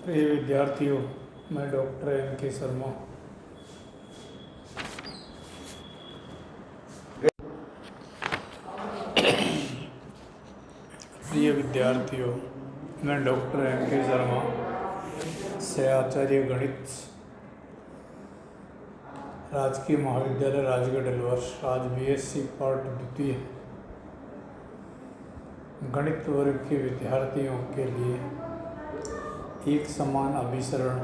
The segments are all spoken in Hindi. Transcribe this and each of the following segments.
प्रिय विद्यार्थियों, मैं डॉक्टर एम के शर्मा से आचार्य गणित, राजकीय महाविद्यालय राजगढ़ अलवर, आज बीएससी पार्ट द्वितीय गणित वर्ग के विद्यार्थियों के लिए एक समान अभिसरण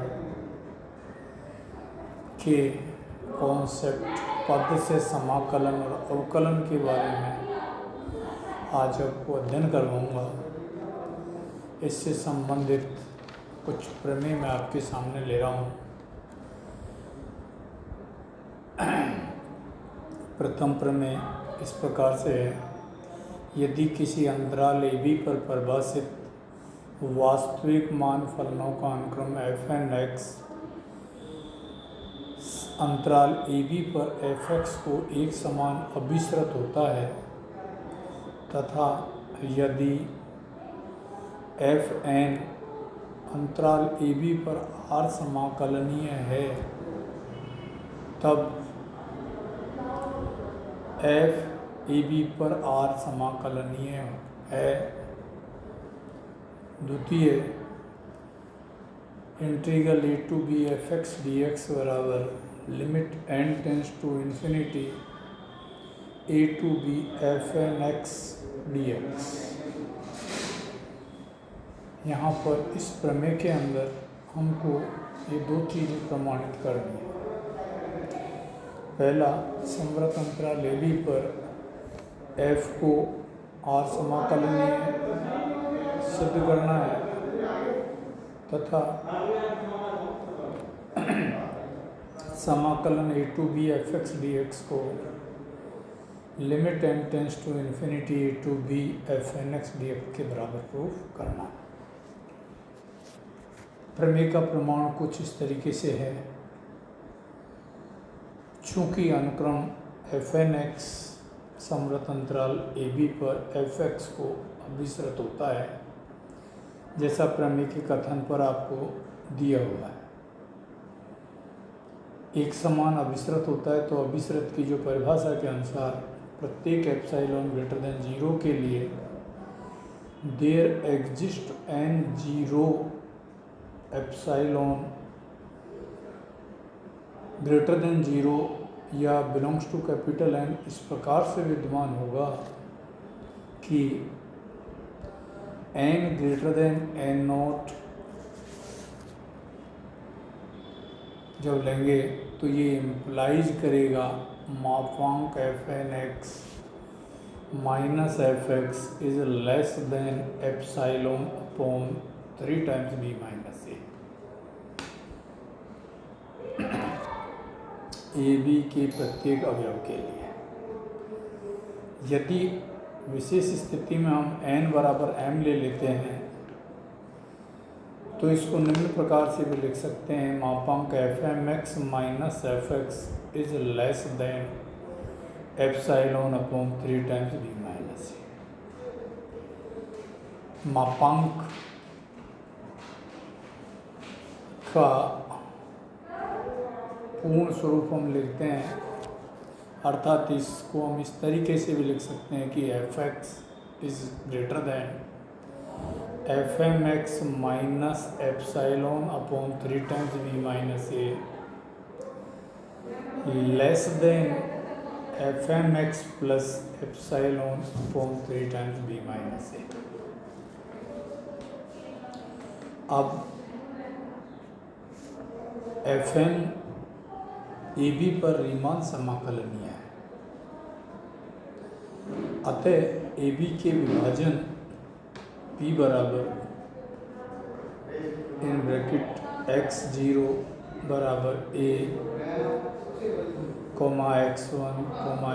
के कॉन्सेप्ट पद से समाकलन और अवकलन के बारे में आज आपको अध्ययन करवाऊंगा। इससे संबंधित कुछ प्रमेय मैं आपके सामने ले रहा हूँ। प्रथम प्रमेय इस प्रकार से है, यदि किसी अंतराल ए बी पर परिभाषित वास्तविक मान फलनों का अनुक्रम f(n)x अंतराल ए बी पर f(x) को एक समान अभिसरित होता है तथा यदि f(n) अंतराल ए बी पर r समाकलनीय है, तब f ए बी पर r समाकलनीय है। द्वितीय, integral a to b f(x) dx बराबर limit n tends to infinity a to b f(n)x dx। यहाँ पर इस प्रमेय के अंदर हमको ये दो चीज़ें प्रमाणित करनी है। पहला, संवृत अंतराल ए बी पर f को r समाकलनीय सिद्ध करना है तथा समाकलन a to b f(x) dx को limit n tends to infinity a to b f(n)x dx के बराबर प्रूफ करना है। प्रमेय का प्रमाण कुछ इस तरीके से है, चूँकि अनुक्रम f(n)x संवृत अंतराल ए बी पर f(x) को अभिसरित होता है, जैसा प्रमेय के कथन पर आपको दिया हुआ है। एक समान अभिसरित होता है तो अभिसरित की जो परिभाषा के अनुसार प्रत्येक एप्सिलॉन ग्रेटर देन 0 के लिए there exist n 0 epsilon greater than 0 या बिलोंग्स टू कैपिटल N इस प्रकार से विद्यमान होगा कि n ग्रेटर देन n0 जब लेंगे तो ये इम्प्लाइज करेगा मापांक f(n)x minus f(x) is less than epsilon upon 3 times b minus a। A B के प्रत्येक अवयव के लिए यदि विशेष स्थिति में हम n बराबर m ले लेते हैं तो इसको निम्न प्रकार से भी लिख सकते हैं, मापांक f(m)x minus f(x) is less than epsilon upon 3 times b minus a। मापांक का पूर्ण स्वरूप हम लिखते हैं, अर्थात इसको हम इस तरीके से भी लिख सकते हैं कि f(x) is greater than f(m)x minus epsilon upon 3 times b minus a less than f(m)x plus epsilon upon 3 times b minus a। अब f(n) ए बी पर रीमान समाकलनीय है, अतः ए बी के विभाजन p बराबर इन ब्रैकेट x0 बराबर a x1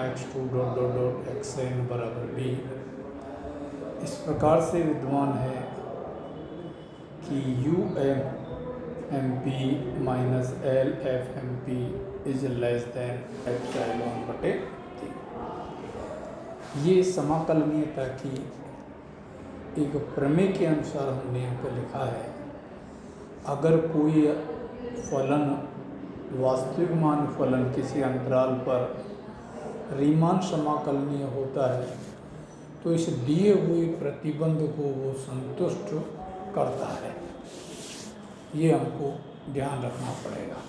x2 dot dot dot xn बराबर b इस प्रकार से विद्यमान है कि u(m)p minus l(f)m)p is less than epsilon बटे 3। ये समाकलनीयता की एक प्रमेय के अनुसार हमने यहाँ पर लिखा है अगर कोई फलन वास्तविक मान फलन किसी अंतराल पर रीमान समाकलनीय होता है तो इस दिए हुए प्रतिबंध को वो संतुष्ट करता है। ये हमको ध्यान रखना पड़ेगा।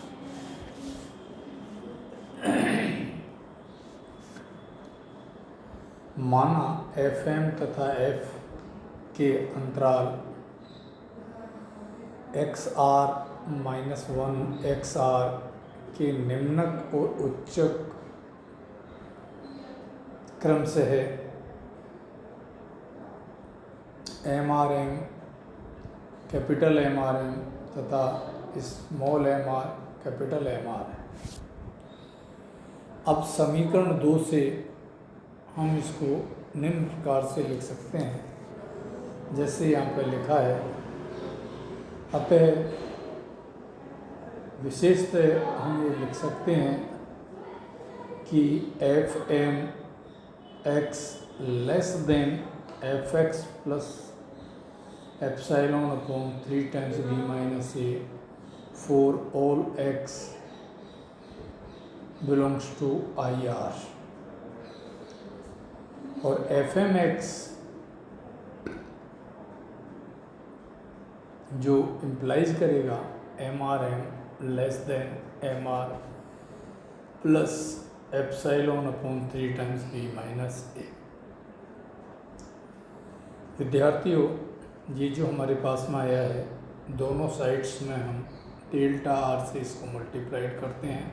माना fm तथा f के अंतराल xr-1 xr के निम्नक और उच्चक क्रम से है। mrm कैपिटल mrm तथा स्मॉल mr कैपिटल mr है। अब समीकरण 2 से हम इसको निम्न प्रकार से लिख सकते हैं जैसे यहाँ पर लिखा है। अतः विशेषतः हम ये लिख सकते हैं कि fm x less than fx plus epsilon upon 3 times b minus a for all x belongs to IR। और fm x जो इम्प्लाइज करेगा mrm less than mr plus epsilon upon 3 times b minus a। विद्यार्थियों, ये जो हमारे पास में आया है दोनों साइड्स में हम डेल्टा r से इसको मल्टीप्लाइड करते हैं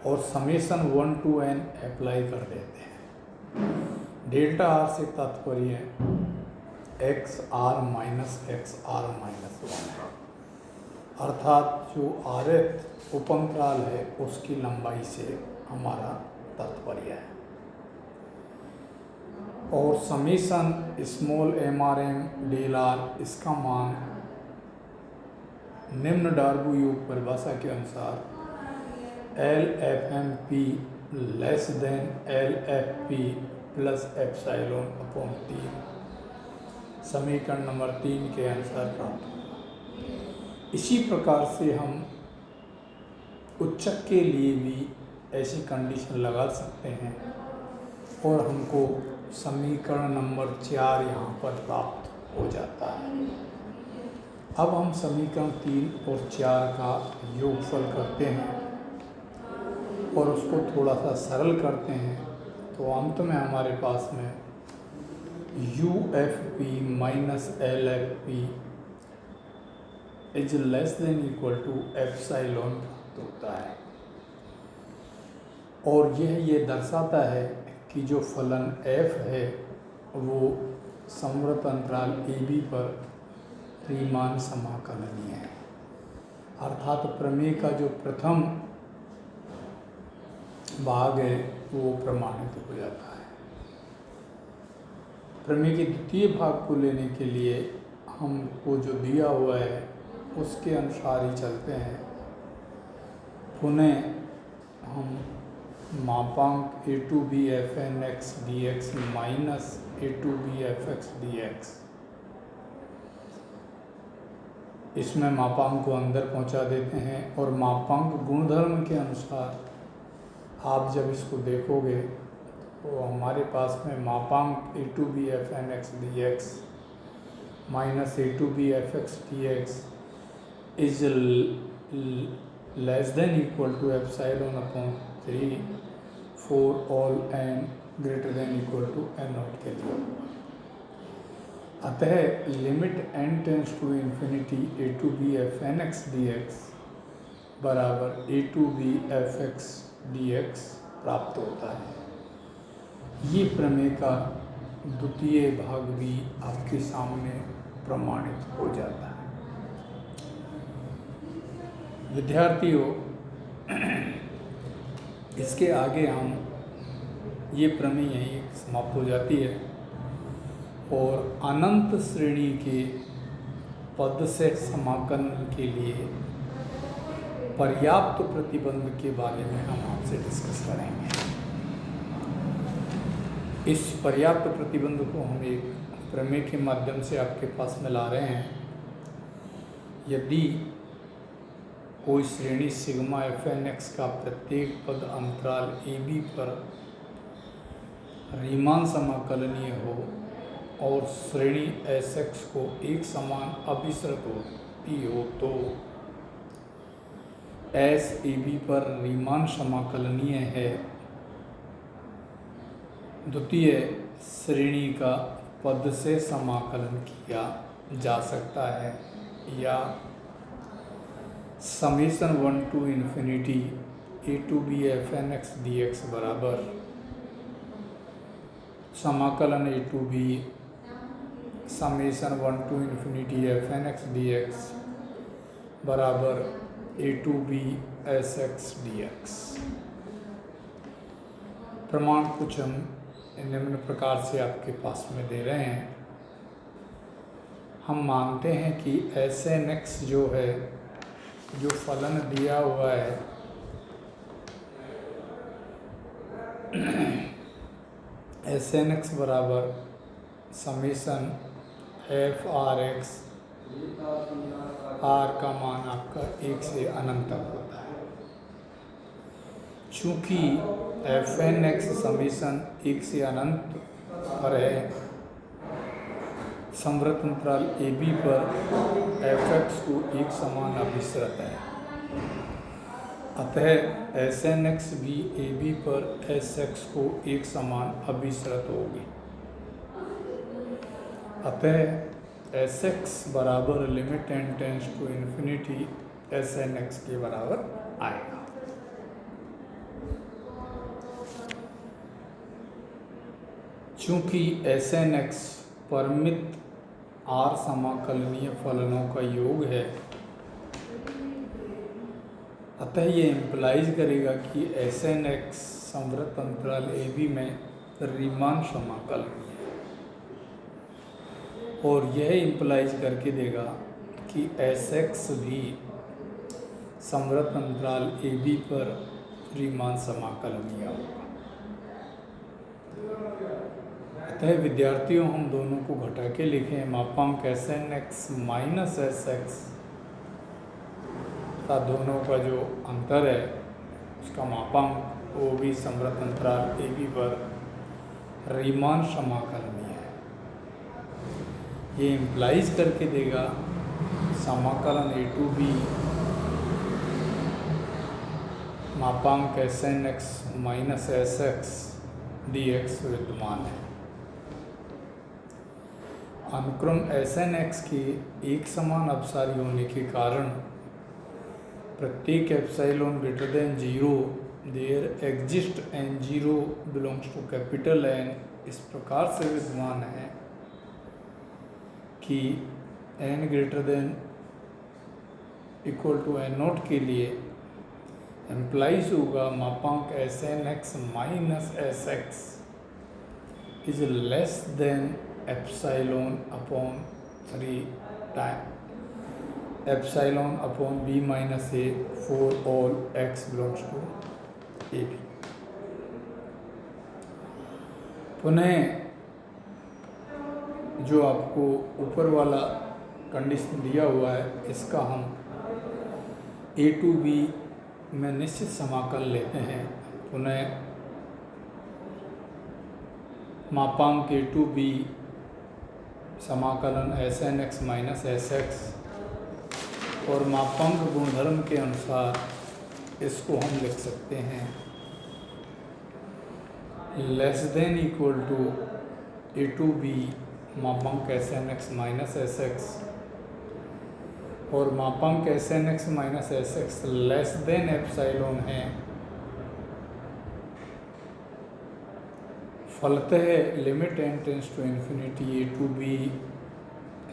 और समेशन 1 to n अप्लाई कर देते हैं। डेल्टा r से तात्पर्य है xr माइनस xr माइनस 1 है, अर्थात जो rth उपअंतराल है उसकी लंबाई से हमारा तात्पर्य है। और summation small mrm del r इसका मान निम्न डार्बो योग परिभाषा के अनुसार LFMP less than LFP plus epsilon upon 3 समीकरण नंबर 3 के अनुसार प्राप्त होगा। इसी प्रकार से हम उच्चक के लिए भी ऐसी कंडीशन लगा सकते हैं और हमको समीकरण नंबर 4 यहाँ पर प्राप्त हो जाता है। अब हम समीकरण 3 और 4 का योगफल करते हैं और उसको थोड़ा सा सरल करते हैं तो अंत में हमारे पास में UFP minus LFP is less than equal to epsilon प्राप्त होता है। और यह ये दर्शाता है कि जो फलन f है वो संवृत अंतराल AB पर रीमान समाकलनीय है, अर्थात प्रमेय का जो प्रथम भाग है वो प्रमाणित हो जाता है। प्रमेय के द्वितीय भाग को लेने के लिए हमको जो दिया हुआ है उसके अनुसार ही चलते हैं। पुनः हम मापांक a to b fn x dx minus a to b fx dx इसमें मापांक को अंदर पहुंचा देते हैं और मापांक गुणधर्म के अनुसार आप जब इसको देखोगे तो हमारे पास में मापांक a to b fn x dx minus a to b fx dx is less than equal to epsilon upon 3 for all n greater than equal to n nought के लिए। अतः limit n tends to infinity a to b fn x dx बराबर a to b fx dx प्राप्त होता है। ये प्रमेय का द्वितीय भाग भी आपके सामने प्रमाणित हो जाता है। विद्यार्थियों, इसके आगे हम ये प्रमेय यहीं समाप्त हो जाती है और अनंत श्रेणी के पद से समाकलन के लिए पर्याप्त प्रतिबंध के बारे में हम आपसे डिस्कस करेंगे। इस पर्याप्त प्रतिबंध को हम एक प्रमेय के माध्यम से आपके पास में ला रहे हैं। यदि कोई श्रेणी सिग्मा fn(x) का प्रत्येक पद अंतराल ab पर रीमान समाकलनीय हो और श्रेणी Sx को एक समान अभिसरित होती हो तो S ab पर रीमान समाकलनीय है। द्वितीय श्रेणी का पद से समाकलन किया जा सकता है या summation 1 to infinity a to b fn(x) dx बराबर समाकलन a to b summation 1 to infinity fn(x) dx बराबर a to b sx dx। प्रमाण कुछ हम निम्न प्रकार से आपके पास में दे रहे हैं। हम मानते हैं कि Sn(x) जो है, जो फलन दिया हुआ है Sn(x) बराबर समेशन f(r(x) r का मान आपका 1 से अनंत तक होता है। चूँकि fn(x) समेशन 1 से अनंत पर है, संवृत अंतराल ab पर fx को एक समान अभिसरित है, अतः Sn(x) भी ab पर sx को एक समान अभिसरित होगी। अतः Sx बराबर limit n tends to infinity Sn(x) के बराबर आएगा। चूँकि Sn(x) परिमित r समाकलनीय फलनों का योग है, अतः ये इम्प्लाइज करेगा कि Sn(x) संवृत अंतराल ab में रीमान समाकलनीय है, और यह इम्प्लाइज करके देगा कि Sx भी संवृत अंतराल ab पर रीमान समाकलनीय होगा। अतः विद्यार्थियों, हम दोनों को घटा के लिखें। मापांक Sn(x) माइनस Sx का दोनों का जो अंतर है उसका मापांक वो भी संवृत अंतराल ab पर रीमान समाकलनीय है। ये इम्प्लाइज करके देगा समाकलन a to b मापांक Sn(x) माइनस Sx dx विद्यमान है। अनुक्रम Sn(x) के एक समान अपसारी होने के कारण प्रत्येक epsilon greater than 0 there exist n0 belongs to capital N इस प्रकार से विद्यमान है कि n greater than equal to n0 के लिए एम्प्लाइज होगा मापांक Sn(x) minus Sx is less than epsilon upon 3 time epsilon upon b minus a for all x belongs to ab। पुनः जो आपको ऊपर वाला कंडीशन दिया हुआ है, इसका हम a to b में निश्चित समाकल लेते हैं। पुनः मापांक a to b समाकलन Sn(x) माइनस Sx, और मापांक गुणधर्म के अनुसार इसको हम लिख सकते हैं less than equal to a to b मापांक Sn(x) माइनस Sx, और मापांक Sn(x) minus Sx less than epsilon है। फलतः limit n tends to infinity a to b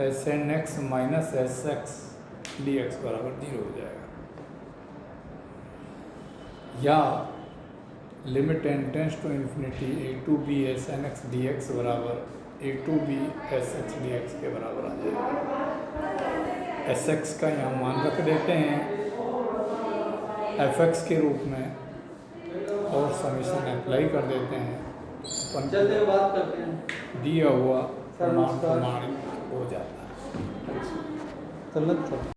Sn(x) minus Sx dx बराबर 0 हो जाएगा, या limit n tends to infinity a to b Sn(x) dx बराबर a to b Sx dx के बराबर आ जाएगा। Sx का यहाँ मान रख देते हैं fx के रूप में और समीशन अप्लाई कर देते हैं, बात करते हैं दिया हुआ प्रमाणित हो जाता है।